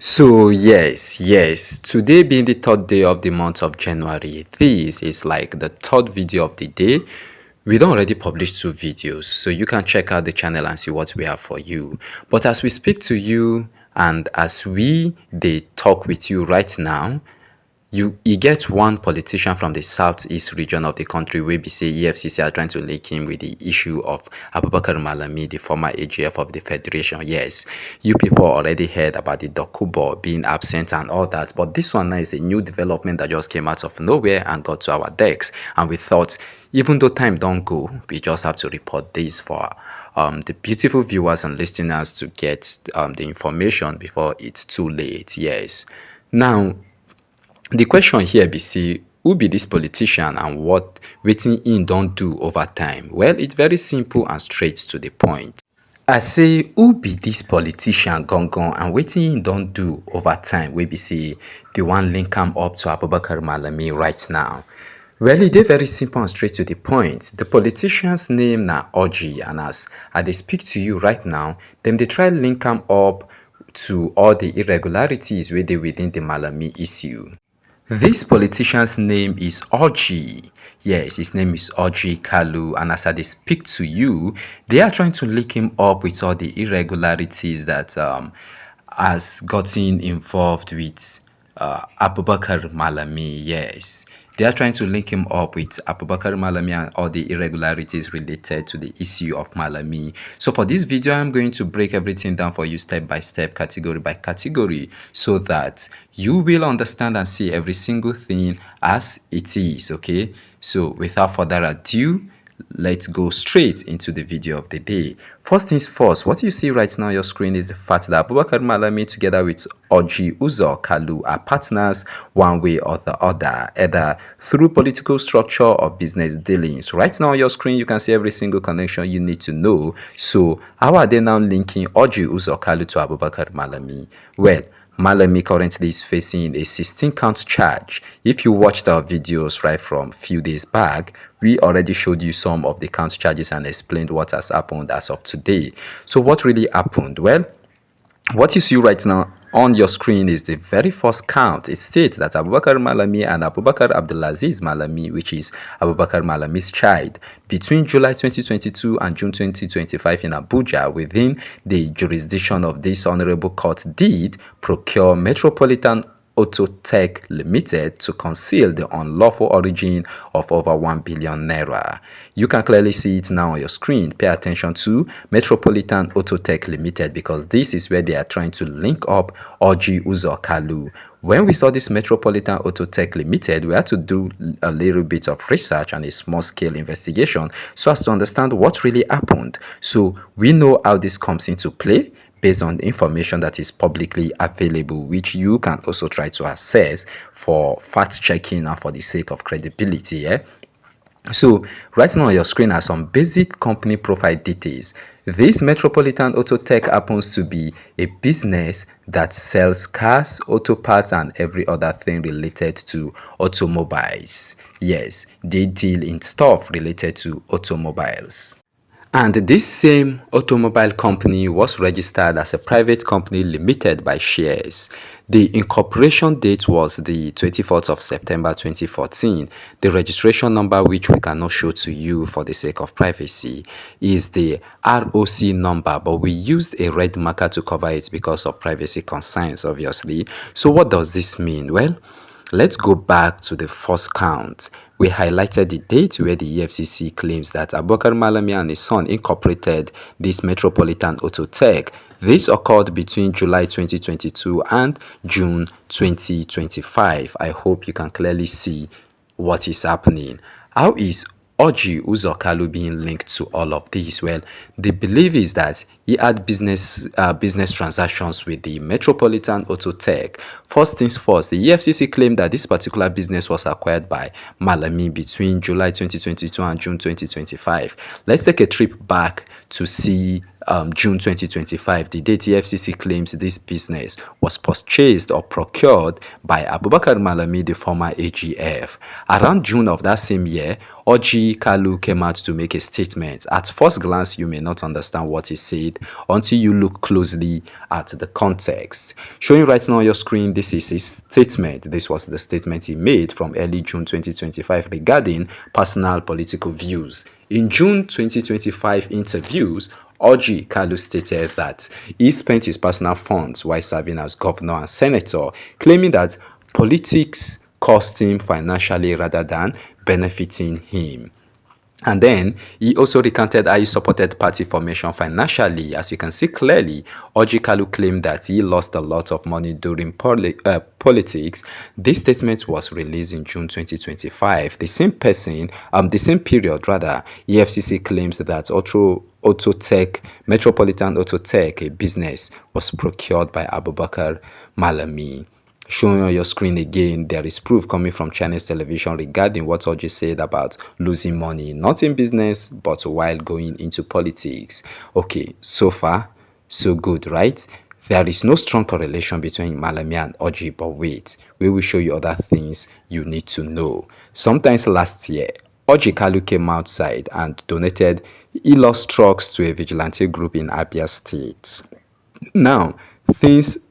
Today being the third day of the month of January, this is like the third video of the day. We don't already publish two videos, so you can check out the channel and see what we have for you. But as we speak to you and as they talk with you right now, you get one politician from the southeast region of the country where we say EFCC are trying to link him with the issue of Abubakar Malami, the former AGF of the Federation. Yes, you people already heard about the Dokubo being absent and all that, but this one now is a new development that just came out of nowhere and got to our decks, and we thought, even though time don't go, we just have to report this for the beautiful viewers and listeners to get the information before it's too late. Yes. Now, the question here be say, who be this politician and what wetin im don do over time? Well, it's very simple and straight to the point. I say, who be this politician gangan and wetin im don do over time wey be say dey wan link am up to Abubakar Malami right now? Well, e dey very simple and straight to the point. The politician's name na Orji, and as I dey speak to you right now, dem dey try link am up to all the irregularities wey dey within the Malami issue. This politician's name is Orji. Yes, his name is Orji Kalu, and as I dey speak to you, they are trying to link him up with all the irregularities that has gotten involved with Abubakar Malami. Yes, they are trying to link him up with Abubakar Malami and all the irregularities related to the issue of Malami. So for this video, I'm going to break everything down for you step by step, category by category, so that you will understand and see every single thing as it is, okay? So without further ado, let's go straight into the video of the day. First things first, what you see right now on your screen is the fact that Abubakar Malami together with Orji Kalu are partners one way or the other, either through political structure or business dealings. Right now on your screen, you can see every single connection you need to know. So how are they now linking Orji Kalu to Abubakar Malami? Well, Malami currently is facing a 16-count charge. If you watched our videos right from few days back, we already showed you some of the count charges and explained what has happened as of today. So what really happened? Well, what you see right now on your screen is the very first count. It states that Abubakar Malami and Abubakar Abdulaziz Malami, which is Abubakar Malami's child, between July 2022 and June 2025 in Abuja, within the jurisdiction of this honorable court, did procure Metropolitan Auto Tech Limited to conceal the unlawful origin of over 1 billion naira. You can clearly see it now on your screen. Pay attention to Metropolitan Auto Tech Limited, because this is where they are trying to link up Orji Kalu. When we saw this Metropolitan Auto Tech Limited, we had to do a little bit of research and a small-scale investigation so as to understand what really happened. So we know how this comes into play based on the information that is publicly available, which you can also try to assess for fact-checking and for the sake of credibility. Yeah? So right now on your screen are some basic company profile details. This Metropolitan Auto Tech happens to be a business that sells cars, auto parts, and every other thing related to automobiles. Yes, they deal in stuff related to automobiles. And this same automobile company was registered as a private company limited by shares. The incorporation date was the 24th of September 2014. The registration number, which we cannot show to you for the sake of privacy, is the ROC number, but we used a red marker to cover it because of privacy concerns, obviously. So what does this mean? Well, let's go back to the first count. We highlighted the date where the EFCC claims that Abubakar Malami and his son incorporated this Metropolitan Auto Tech. This occurred between July 2022 and June 2025. I hope you can clearly see what is happening. How is Orji Kalu being linked to all of this? Well, the belief is that he had business transactions with the Metropolitan Auto Tech. First things first, the EFCC claimed that this particular business was acquired by Malami between July 2022 and June 2025. Let's take a trip back to see June 2025, the date Efcc claims this business was purchased or procured by Abubakar Malami, the former AGF. Around June of that same year, Orji Kalu came out to make a statement. At first glance, you may not understand what he said until you look closely at the context. Showing right now on your screen, this is his statement. This was the statement he made from early June 2025 regarding personal political views. In June 2025 interviews, Orji Kalu stated that he spent his personal funds while serving as governor and senator, claiming that politics cost him financially rather than benefiting him. And then he also recanted how he supported party formation financially. As you can see clearly, Orji Kalu claimed that he lost a lot of money during politics. This statement was released in June 2025. The same period rather, EFCC claims that Metropolitan Autotech, a business, was procured by Abubakar Malami. Showing on your screen again, there is proof coming from Chinese television regarding what Orji said about losing money, not in business, but while going into politics. Okay, so far, so good, right? There is no strong correlation between Malami and Orji, but wait, we will show you other things you need to know. Sometimes last year, Orji Kalu came outside and donated e-loss trucks to a vigilante group in Abia State. Now, this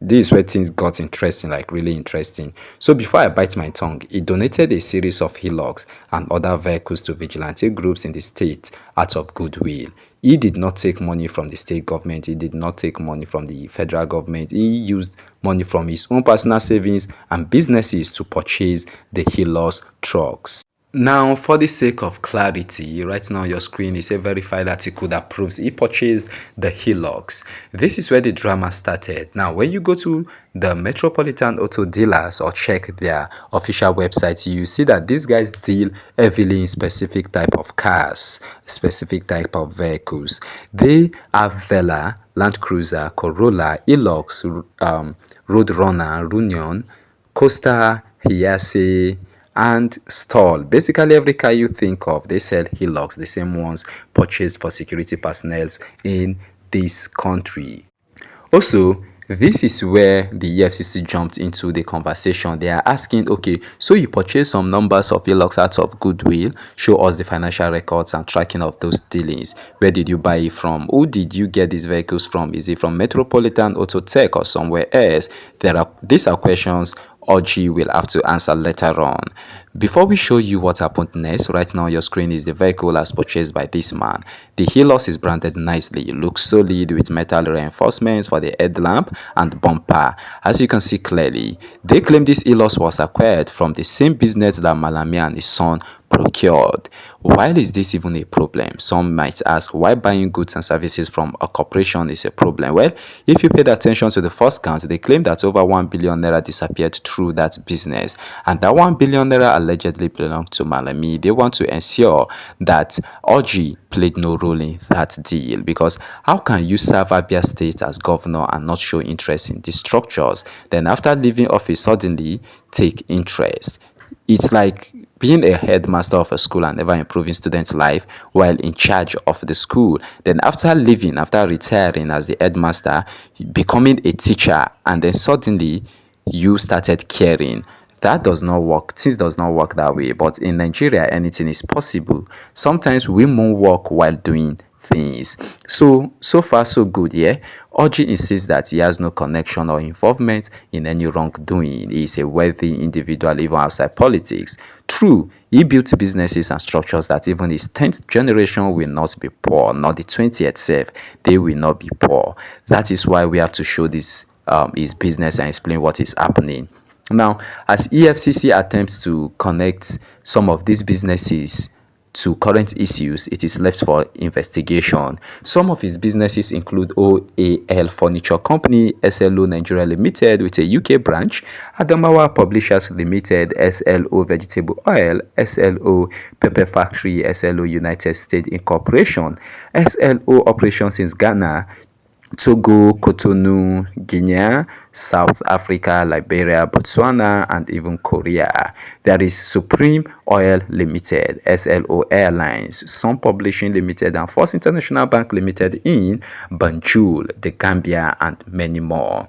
is where things got interesting, like really interesting. So before I bite my tongue, he donated a series of Hilux and other vehicles to vigilante groups in the state out of goodwill. He did not take money from the state government. He did not take money from the federal government. He used money from his own personal savings and businesses to purchase the Hilux trucks. Now, for the sake of clarity, right now on your screen is a verified article that proves he purchased the Hilux. This is where the drama started. Now, when you go to the Metropolitan Auto dealers or check their official website, you see that these guys deal heavily in specific type of cars, specific type of vehicles. They have Vela, Land Cruiser, Corolla, Hilux, Roadrunner, Runion, Costa, Hiace, and Stall. Basically every car you think of, they sell Hilux, the same ones purchased for security personnel in this country. Also, this is where the EFCC jumped into the conversation. They are asking, okay, so you purchased some numbers of Hilux out of goodwill. Show us the financial records and tracking of those dealings. Where did you buy it from? Who did you get these vehicles from? Is it from Metropolitan Autotech or somewhere else? These are questions Orji will have to answer later on. Before we show you what happened next, right now on your screen is the vehicle as purchased by this man. The Hilux is branded nicely. It looks solid with metal reinforcements for the headlamp and bumper. As you can see clearly, they claim this Hilux was acquired from the same business that Malami and his son procured. Why is this even a problem? Some might ask why buying goods and services from a corporation is a problem. Well, if you paid attention to the first count, they claim that over 1 billion naira disappeared through that business, and that 1 billion naira allegedly belonged to Malami. They want to ensure that Orji played no role in that deal, because how can you serve Abia State as governor and not show interest in these structures, then after leaving office suddenly take interest? It's like being a headmaster of a school and never improving students' life while in charge of the school. Then after leaving, after retiring as the headmaster, becoming a teacher, and then suddenly you started caring. That does not work. Things does not work that way. But in Nigeria, anything is possible. Sometimes we moonwalk while doing things. So far so good, yeah. Orji insists that he has no connection or involvement in any wrongdoing. He is a wealthy individual even outside politics. True, he built businesses and structures that even his 10th generation will not be poor, not the 20th self, they will not be poor. That is why we have to show this his business and explain what is happening. Now, as EFCC attempts to connect some of these businesses to current issues, it is left for investigation. Some of his businesses include OAL Furniture Company, SLO Nigeria Limited with a UK branch, Adamawa Publishers Limited, SLO Vegetable Oil, SLO Pepper Factory, SLO United States Incorporation, SLO Operations in Ghana, Togo, Cotonou, Guinea, South Africa, Liberia, Botswana, and even Korea. There is Supreme Oil Limited, SLO Airlines, Sun Publishing Limited, and First International Bank Limited in Banjul, the Gambia, and many more.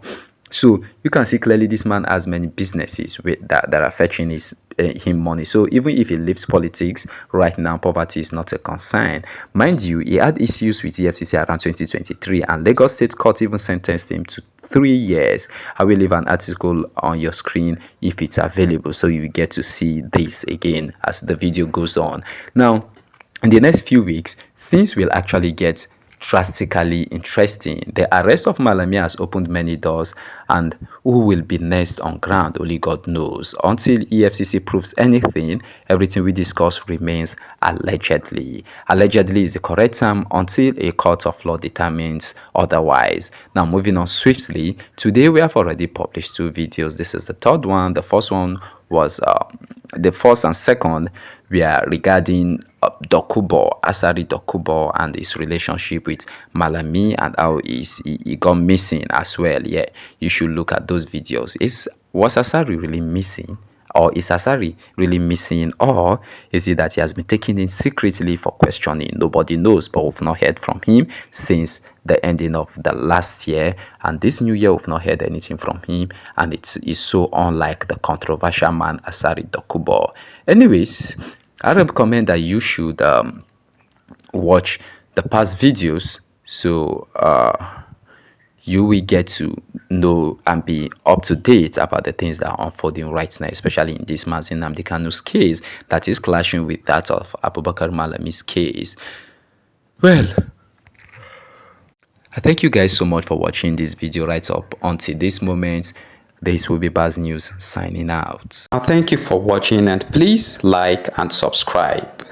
So you can see clearly this man has many businesses that are fetching him money. So even if he leaves politics right now, poverty is not a concern. Mind you, he had issues with Efcc around 2023, and Lagos State Court even sentenced him to 3 years. I will leave an article on your screen if it's available, so you get to see this again as the video goes on. Now, in the next few weeks, things will actually get drastically interesting. The arrest of Malami has opened many doors, and who will be next on ground, only God knows. Until EFCC proves anything, everything we discuss remains allegedly. Allegedly is the correct term until a court of law determines otherwise. Now, moving on swiftly, today we have already published 2 videos. This is the third one. The first one was the first and second were regarding Dokubo, Asari Dokubo, and his relationship with Malami, and how he got missing as well. Yeah, you should look at those videos. Was Asari really missing? Or is Asari really missing? Or is it that he has been taken in secretly for questioning? Nobody knows, but we've not heard from him since the ending of the last year. And this new year, we've not heard anything from him. And it's so unlike the controversial man, Asari Dokubo. Anyways, I recommend that you should watch the past videos, so you will get to know and be up to date about the things that are unfolding right now, especially in this man's Nnamdi Kanu's case that is clashing with that of Abubakar Malami's case. Well, I thank you guys so much for watching this video right up until this moment. This will be Baz News signing out. Now, thank you for watching, and please like and subscribe.